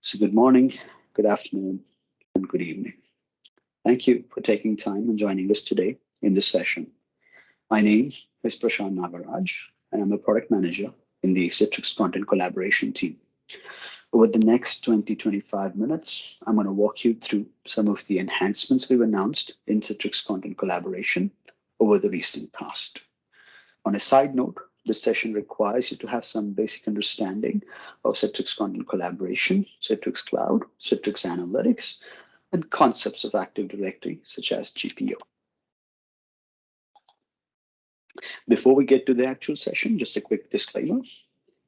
So good morning, good afternoon, and good evening. Thank you for taking time and joining us today in this session. My name is Prashant Nagaraj, and I'm a product manager in the Citrix Content Collaboration team. Over the next 20-25 minutes, I'm going to walk you through some of the enhancements we've announced in Citrix Content Collaboration over the recent past. On a side note, this session requires you to have some basic understanding of Citrix Content Collaboration, Citrix Cloud, Citrix Analytics, and concepts of Active Directory, such as GPO. Before we get to the actual session, just a quick disclaimer.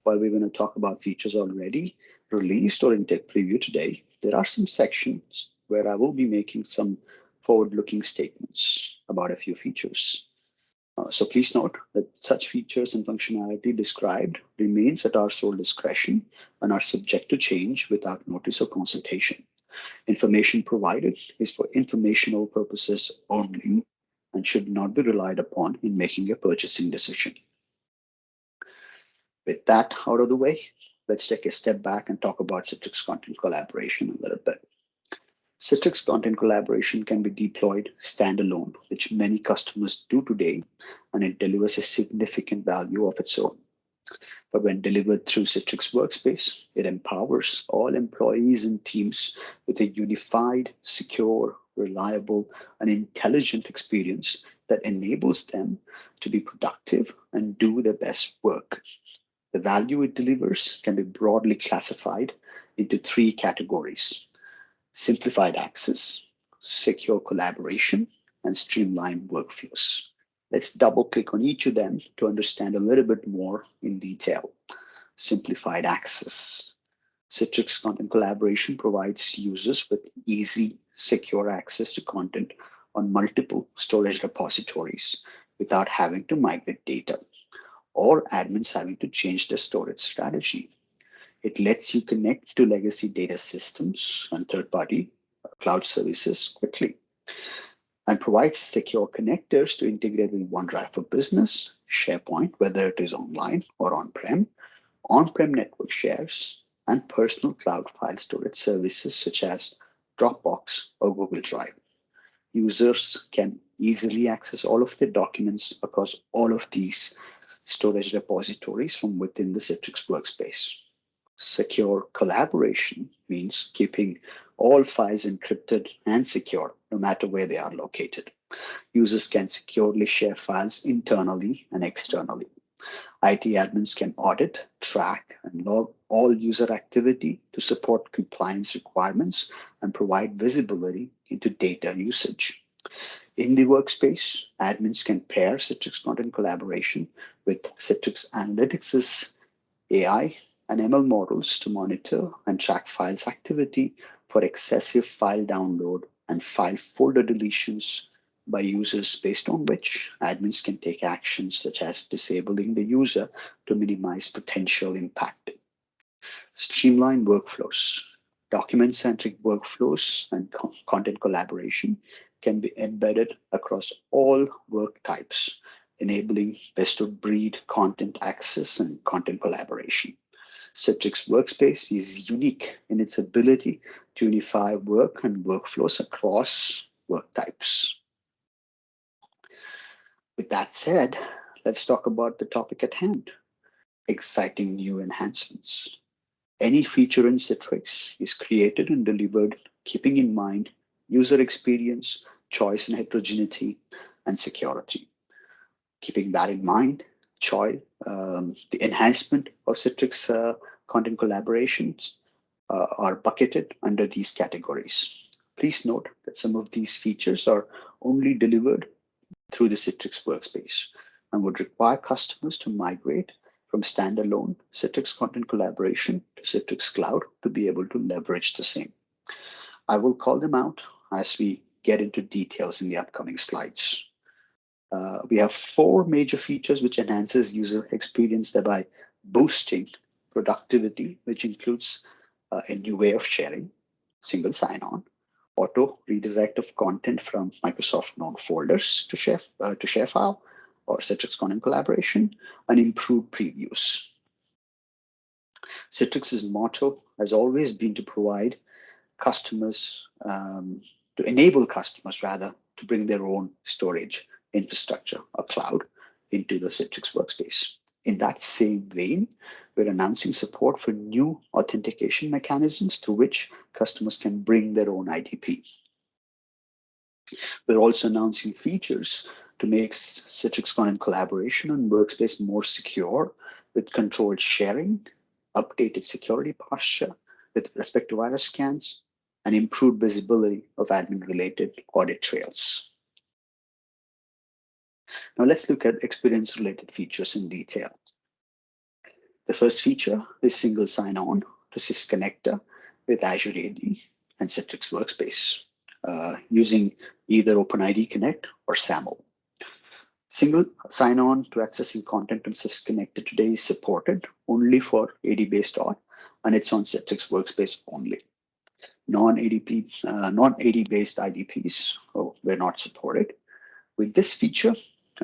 While we're going to talk about features already released or in tech preview today, there are some sections where I will be making some forward-looking statements about a few features. So please note that such features and functionality described remains at our sole discretion and are subject to change without notice or consultation. Information provided is for informational purposes only and should not be relied upon in making a purchasing decision. With that out of the way, let's take a step back and talk about Citrix Content Collaboration a little bit. Citrix Content Collaboration can be deployed standalone, which many customers do today, and it delivers a significant value of its own. But when delivered through Citrix Workspace, it empowers all employees and teams with a unified, secure, reliable, and intelligent experience that enables them to be productive and do their best work. The value it delivers can be broadly classified into three categories: simplified access, secure collaboration, and streamlined workflows. Let's double click on each of them to understand a little bit more in detail. Simplified access. Citrix Content Collaboration provides users with easy, secure access to content on multiple storage repositories without having to migrate data or admins having to change their storage strategy. It lets you connect to legacy data systems and third-party cloud services quickly, and provides secure connectors to integrate with OneDrive for Business, SharePoint, whether it is online or on-prem network shares, and personal cloud file storage services such as Dropbox or Google Drive. Users can easily access all of their documents across all of these storage repositories from within the Citrix Workspace. Secure collaboration means keeping all files encrypted and secure, no matter where they are located. Users can securely share files internally and externally. IT admins can audit, track, and log all user activity to support compliance requirements and provide visibility into data usage. In the workspace, admins can pair Citrix Content Collaboration with Citrix Analytics' AI and ML models to monitor and track files activity for excessive file download and file folder deletions by users, based on which admins can take actions such as disabling the user to minimize potential impact. Streamline workflows. Document-centric workflows and content collaboration can be embedded across all work types, enabling best-of-breed content access and content collaboration. Citrix Workspace is unique in its ability to unify work and workflows across work types. With that said, let's talk about the topic at hand: exciting new enhancements. Any feature in Citrix is created and delivered keeping in mind user experience, choice and heterogeneity, and security. Keeping that in mind, the enhancement of Citrix content collaborations are bucketed under these categories. Please note that some of these features are only delivered through the Citrix Workspace and would require customers to migrate from standalone Citrix Content Collaboration to Citrix Cloud to be able to leverage the same. I will call them out as we get into details in the upcoming slides. We have four major features which enhances user experience, thereby boosting productivity, which includes a new way of sharing, single sign-on, auto redirect of content from Microsoft known folders to ShareFile or Citrix Content Collaboration, and improved previews. Citrix's motto has always been to provide customers, to enable customers rather, to bring their own storage infrastructure or cloud into the Citrix Workspace. In that same vein, we're announcing support for new authentication mechanisms through which customers can bring their own IDP. We're also announcing features to make Citrix Content Collaboration and Workspace more secure with controlled sharing, updated security posture with respect to virus scans, and improved visibility of admin-related audit trails. Now let's look at experience-related features in detail. The first feature is single sign-on to Citrix Connector with Azure AD and Citrix Workspace using either OpenID Connect or SAML. Single sign-on to accessing content on Citrix Connector today is supported only for AD-based auth, and it's on Citrix Workspace only. Non-AD-based IDPs were not supported. With this feature,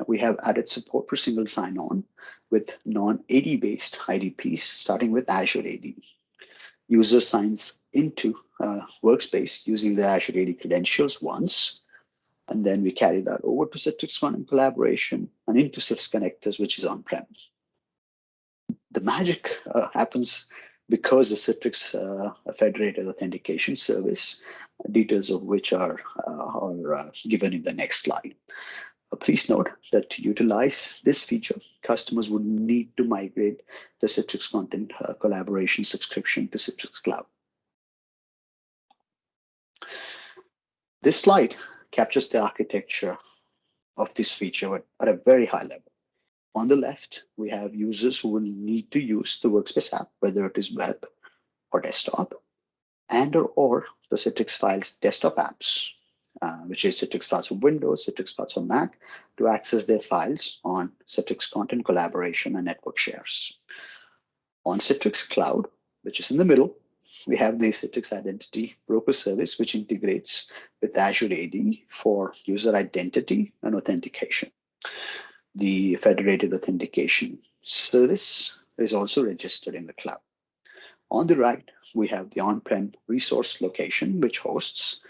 we have added support for single sign-on with non-AD-based IDPs, starting with Azure AD. User signs into Workspace using the Azure AD credentials once, and then we carry that over to Citrix Content Collaboration and into Citrix Connectors, which is on-prem. The magic happens because of Citrix Federated Authentication Service, details of which are given in the next slide. Please note that to utilize this feature, customers would need to migrate the Citrix Content Collaboration subscription to Citrix Cloud. This slide captures the architecture of this feature at a very high level. On the left, we have users who will need to use the Workspace app, whether it is web or desktop, and or the Citrix Files desktop apps, which is Citrix Files for Windows, Citrix Files for Mac, to access their files on Citrix Content Collaboration and network shares. On Citrix Cloud, which is in the middle, we have the Citrix Identity Broker Service, which integrates with Azure AD for user identity and authentication. The Federated Authentication Service is also registered in the cloud. On the right, we have the on-prem resource location, which hosts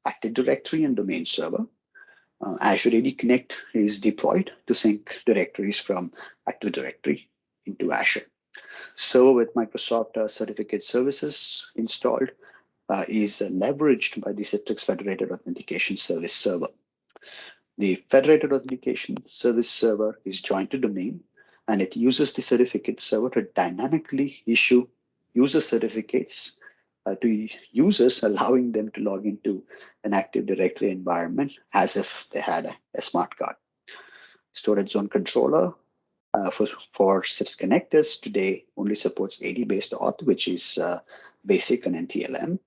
Active Directory and domain server. Azure AD Connect is deployed to sync directories from Active Directory into Azure. Server with Microsoft Certificate Services installed is leveraged by the Citrix Federated Authentication Service server. The Federated Authentication Service server is joined to domain, and it uses the certificate server to dynamically issue user certificates to users, allowing them to log into an Active Directory environment as if they had a smart card. Storage Zone Controller for Citrix Connectors today only supports AD-based auth, which is basic and NTLM.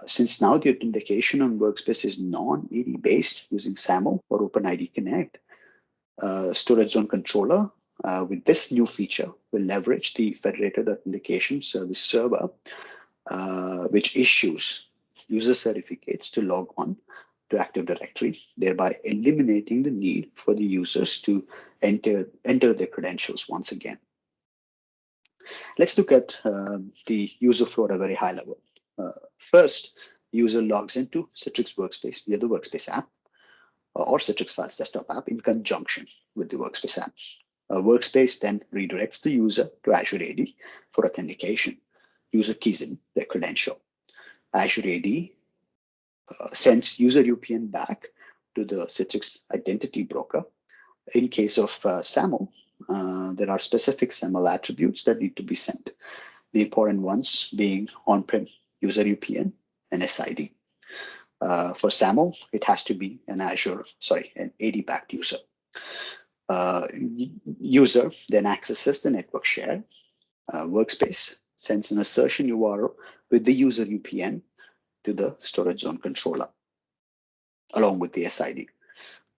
Since now the authentication on Workspace is non-AD based using SAML or OpenID Connect, Storage Zone Controller with this new feature will leverage the Federated Authentication Service server, which issues user certificates to log on to Active Directory, thereby eliminating the need for the users to enter their credentials once again. Let's look at the user flow at a very high level. First, user logs into Citrix Workspace via the Workspace app or Citrix Files desktop app in conjunction with the Workspace app. Workspace then redirects the user to Azure AD for authentication. User keys in their credential. Azure AD sends user UPN back to the Citrix Identity Broker. In case of SAML, there are specific SAML attributes that need to be sent. The important ones being on-prem user UPN and SID. For SAML, it has to be an AD-backed user. User then accesses the network share. Workspace sends an assertion URL with the user UPN to the Storage Zone Controller, along with the SID.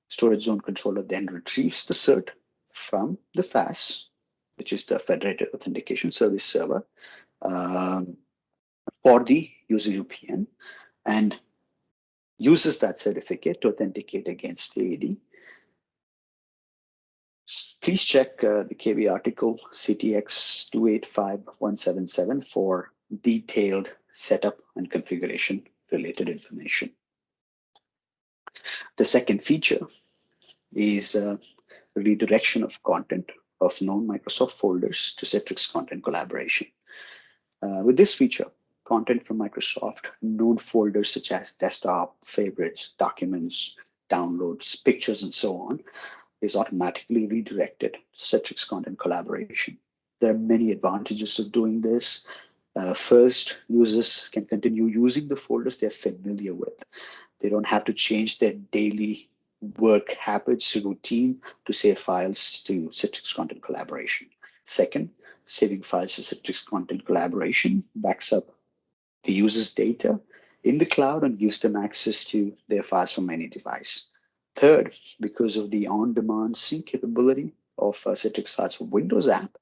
Storage Zone Controller then retrieves the cert from the FAS, which is the Federated Authentication Service server, for the user UPN, and uses that certificate to authenticate against the AD. Please check the KV article CTX 285177 for detailed setup and configuration related information. The second feature is redirection of content of known Microsoft folders to Citrix Content Collaboration. With this feature, content from Microsoft known folders such as desktop, favorites, documents, downloads, pictures, and so on is automatically redirected to Citrix Content Collaboration. There are many advantages of doing this. First, users can continue using the folders they're familiar with. They don't have to change their daily work habits, routine to save files to Citrix Content Collaboration. Second, saving files to Citrix Content Collaboration backs up the user's data in the cloud and gives them access to their files from any device. Third, because of the on-demand sync capability of Citrix Files for Windows app,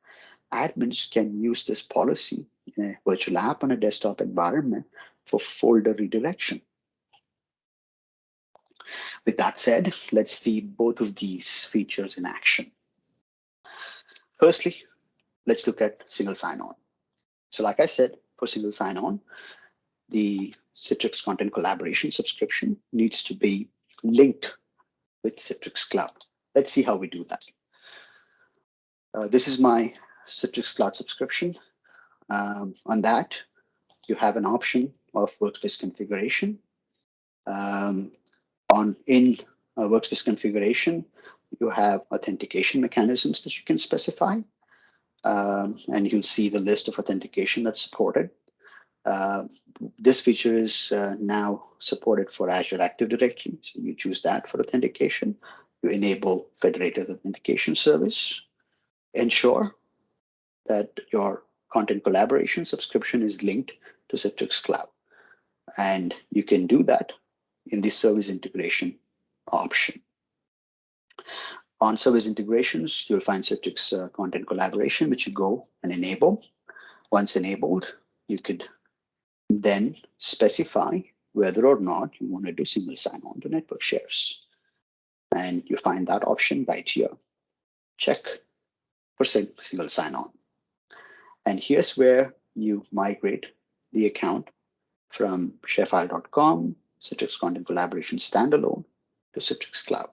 admins can use this policy in a virtual app on a desktop environment for folder redirection. With that said, let's see both of these features in action. Firstly, let's look at single sign-on. So like I said, for single sign-on, the Citrix Content Collaboration subscription needs to be linked with Citrix Cloud. Let's see how we do that. This is my Citrix Cloud subscription. On that, you have an option of workspace configuration. In workspace configuration, you have authentication mechanisms that you can specify. And you'll see the list of authentication that's supported. This feature is now supported for Azure Active Directory. So you choose that for authentication. You enable Federated Authentication Service. Ensure that your content collaboration subscription is linked to Citrix Cloud. And you can do that in the service integration option. On service integrations, you'll find Citrix Content Collaboration, which you go and enable. Once enabled, you could then specify whether or not you want to do single sign-on to network shares. And you find that option right here. Check for single sign-on. And here's where you migrate the account from sharefile.com, Citrix Content Collaboration standalone, to Citrix Cloud.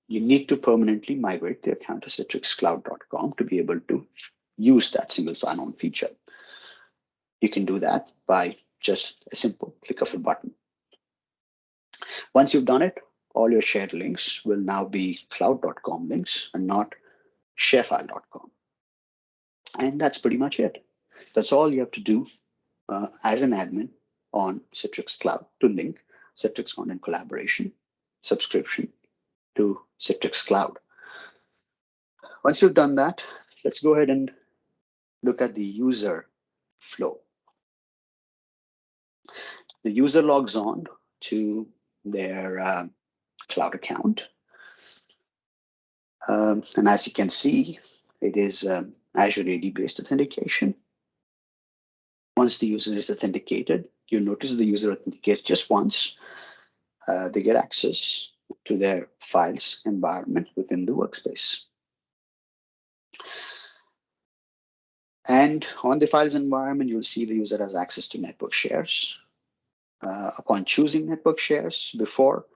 You need to permanently migrate the account to citrixcloud.com to be able to use that single sign-on feature. You can do that by just a simple click of a button. Once you've done it, all your shared links will now be cloud.com links and not sharefile.com. And that's pretty much it. That's all you have to do as an admin on Citrix Cloud to link Citrix Content Collaboration subscription to Citrix Cloud. Once you've done that, let's go ahead and look at the user flow. The user logs on to their cloud account. And as you can see, it is Azure AD-based authentication. Once the user is authenticated, you notice the user authenticates just once. They get access to their files environment within the workspace. And on the files environment, you'll see the user has access to network shares. Upon choosing network shares, before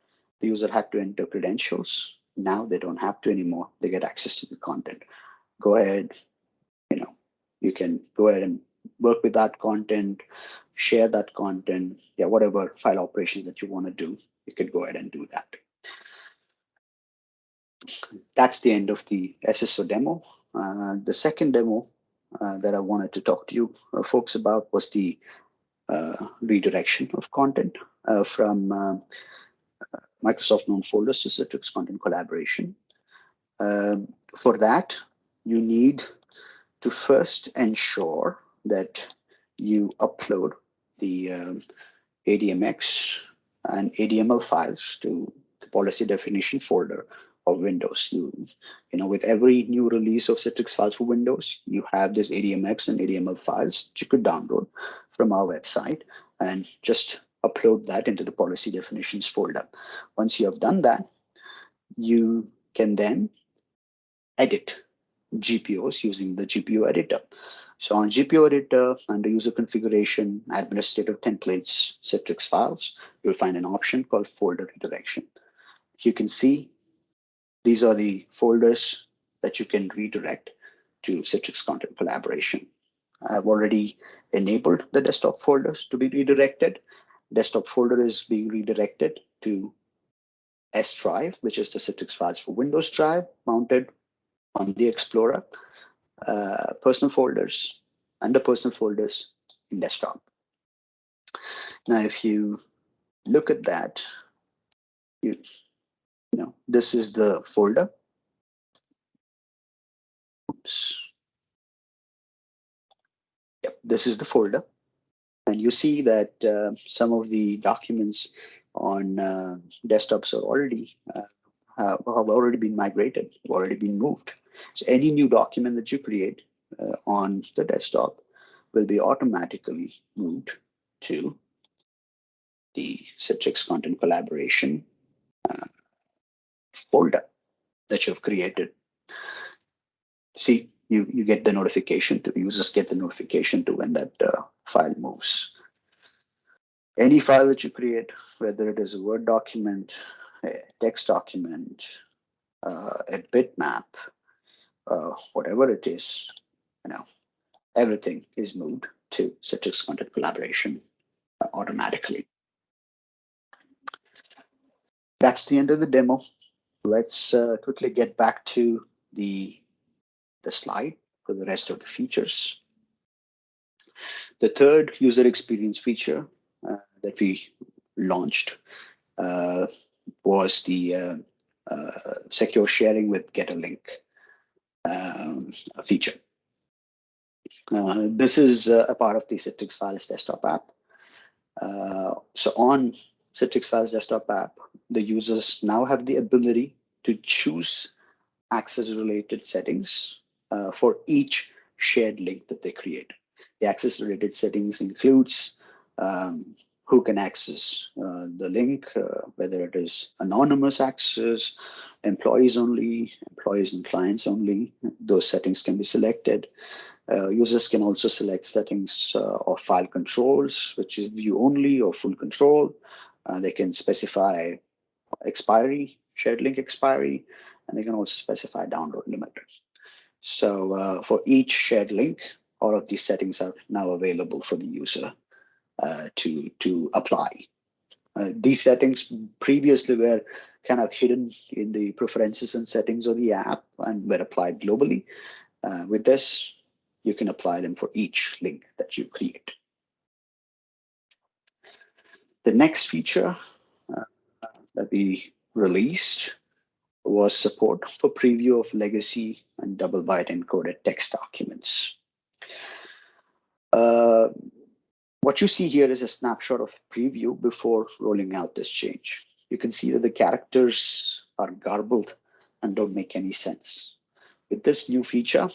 the user had to enter credentials. Now they don't have to anymore. They get access to the content. Go ahead, you can go ahead and work with that content, share that content, whatever file operations that you want to do, you could go ahead and do that. That's the end of the SSO demo. The second demo that I wanted to talk to you folks about was the redirection of content from Microsoft known folders to Citrix Content Collaboration. For that, you need to first ensure that you upload the ADMX and ADML files to the policy definition folder of Windows. With every new release of Citrix Files for Windows, you have this ADMX and ADML files that you could download from our website and just upload that into the policy definitions folder. Once you have done that, you can then edit GPOs using the GPO editor. So on GPO editor, under user configuration, administrative templates, Citrix files, you'll find an option called folder redirection. You can see these are the folders that you can redirect to Citrix Content Collaboration. I've already enabled the desktop folders to be redirected. Desktop folder is being redirected to S drive, which is the Citrix files for Windows drive mounted on the Explorer. Personal folders, under personal folders in desktop. Now, if you look at that, you know, this is the folder. Oops. Yep, this is the folder. And you see that some of the documents on desktops are already have already been migrated, have already been moved. So any new document that you create on the desktop will be automatically moved to the Citrix Content Collaboration folder that you've created. See, you get the notification to users get the notification to when that file moves. Any file that you create, whether it is a Word document, a text document, a bitmap, whatever it is, everything is moved to Citrix Content Collaboration automatically. That's the end of the demo. Let's quickly get back to the slide for the rest of the features. The third user experience feature that we launched was the secure sharing with Get a Link feature. This is a part of the Citrix Files desktop app. So on Citrix Files desktop app, the users now have the ability to choose access-related settings for each shared link that they create. The access-related settings includes who can access the link, whether it is anonymous access, employees only, employees and clients only. Those settings can be selected. Users can also select settings of file controls, which is view only or full control. They can specify expiry, shared link expiry, and they can also specify download limit. So for each shared link, all of these settings are now available for the user to apply. These settings previously were kind of hidden in the preferences and settings of the app and were applied globally. With this, you can apply them for each link that you create. The next feature that we released was support for preview of legacy and double byte encoded text documents. What you see here is a snapshot of preview before rolling out this change. You can see that the characters are garbled and don't make any sense. With this new feature,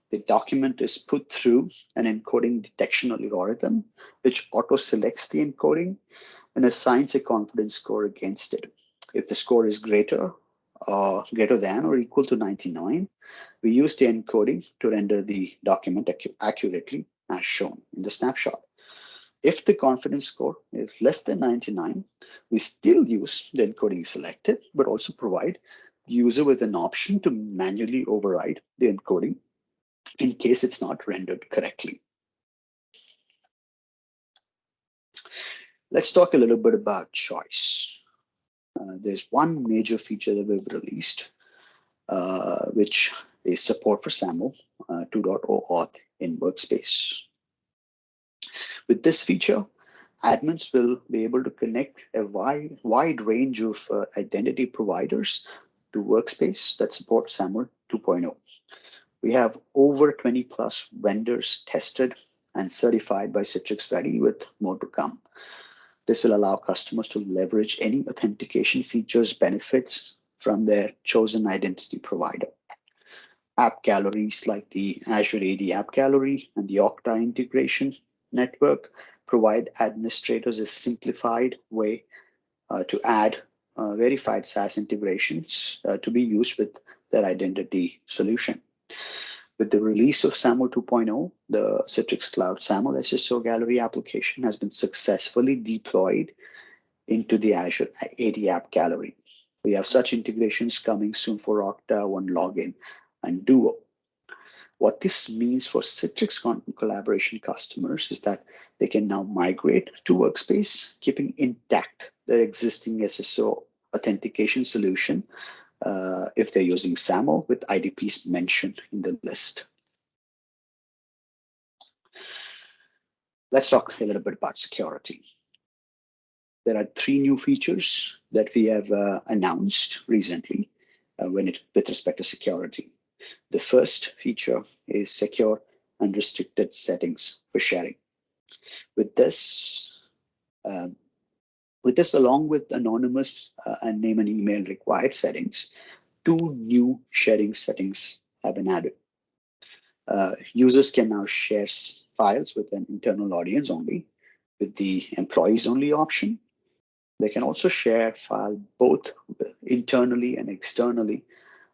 the document is put through an encoding detection algorithm, which auto-selects the encoding and assigns a confidence score against it. If the score is greater than or equal to 99, we use the encoding to render the document accurately as shown in the snapshot. If the confidence score is less than 99, we still use the encoding selected, but also provide the user with an option to manually override the encoding in case it's not rendered correctly. Let's talk a little bit about choice. There's one major feature that we've released, which is support for SAML 2.0 auth in Workspace. With this feature, admins will be able to connect a wide range of identity providers to Workspace that support SAML 2.0. We have over 20 plus vendors tested and certified by Citrix Ready, with more to come. This will allow customers to leverage any authentication features benefits from their chosen identity provider. App galleries like the Azure AD App Gallery and the Okta integration network provide administrators a simplified way to add verified SaaS integrations to be used with their identity solution. With the release of SAML 2.0, the Citrix Cloud SAML SSO Gallery application has been successfully deployed into the Azure AD App Gallery. We have such integrations coming soon for Okta, OneLogin, and Duo. What this means for Citrix Content Collaboration customers is that they can now migrate to Workspace, keeping intact their existing SSO authentication solution if they're using SAML with IDPs mentioned in the list. Let's talk a little bit about security. There are 3 new features that we have announced recently with respect to security. The first feature is secure unrestricted settings for sharing. With this, along with anonymous and name and email required settings, 2 new sharing settings have been added. Users can now share files with an internal audience only, with the employees only option. They can also share file both internally and externally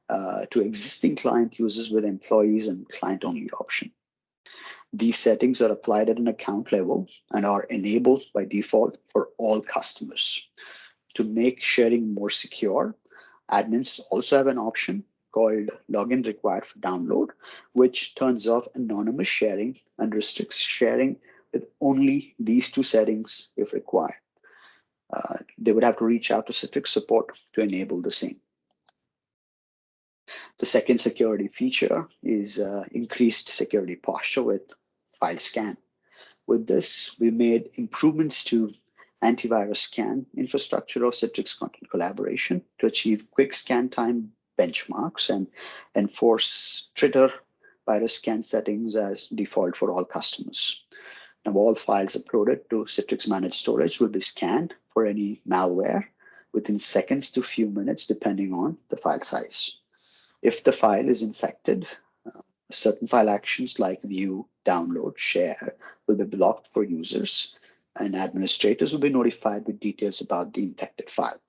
to existing client users with employees and client only option. These settings are applied at an account level and are enabled by default for all customers. To make sharing more secure, admins also have an option called login required for download, which turns off anonymous sharing and restricts sharing with only these 2 settings if required. They would have to reach out to Citrix support to enable the same. The second security feature is increased security posture with file scan. With this, we made improvements to antivirus scan infrastructure of Citrix Content Collaboration to achieve quick scan time benchmarks and enforce stricter virus scan settings as default for all customers. Now, all files uploaded to Citrix Managed Storage will be scanned for any malware within seconds to few minutes, depending on the file size. If the file is infected, certain file actions like view, download, share will be blocked for users, and administrators will be notified with details about the infected file.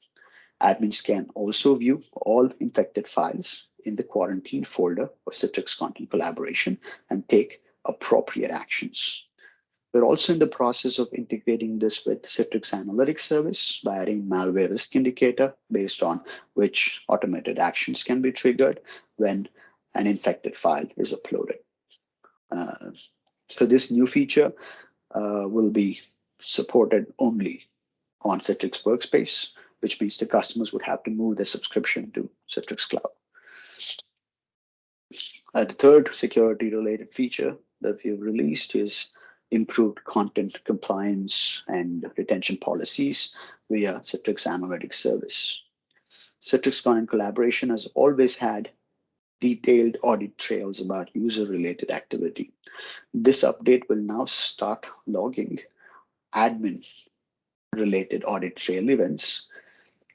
Admins can also view all infected files in the quarantine folder of Citrix Content Collaboration and take appropriate actions. We're also in the process of integrating this with Citrix Analytics Service by adding malware risk indicator based on which automated actions can be triggered when an infected file is uploaded. So this new feature will be supported only on Citrix Workspace, which means the customers would have to move their subscription to Citrix Cloud. The third security-related feature that we've released is improved content compliance and retention policies via Citrix Analytics Service. Citrix Content Collaboration has always had detailed audit trails about user-related activity. This update will now start logging admin-related audit trail events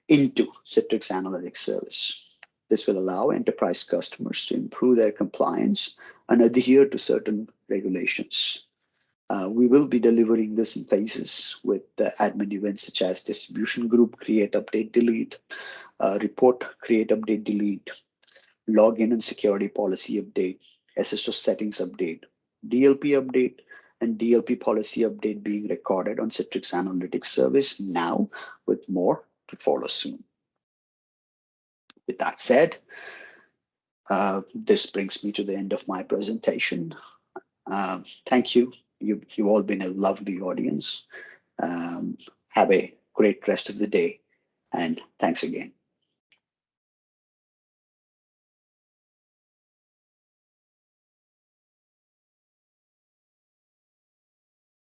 into Citrix Analytics Service. This will allow enterprise customers to improve their compliance and adhere to certain regulations. We will be delivering this in phases with the admin events such as distribution group, create, update, delete, report, create, update, delete, login and security policy update, SSO settings update, DLP update, and DLP policy update being recorded on Citrix Analytics Service now, with more to follow soon. With that said, this brings me to the end of my presentation. Thank you. You've all been a lovely audience. Have a great rest of the day, and thanks again.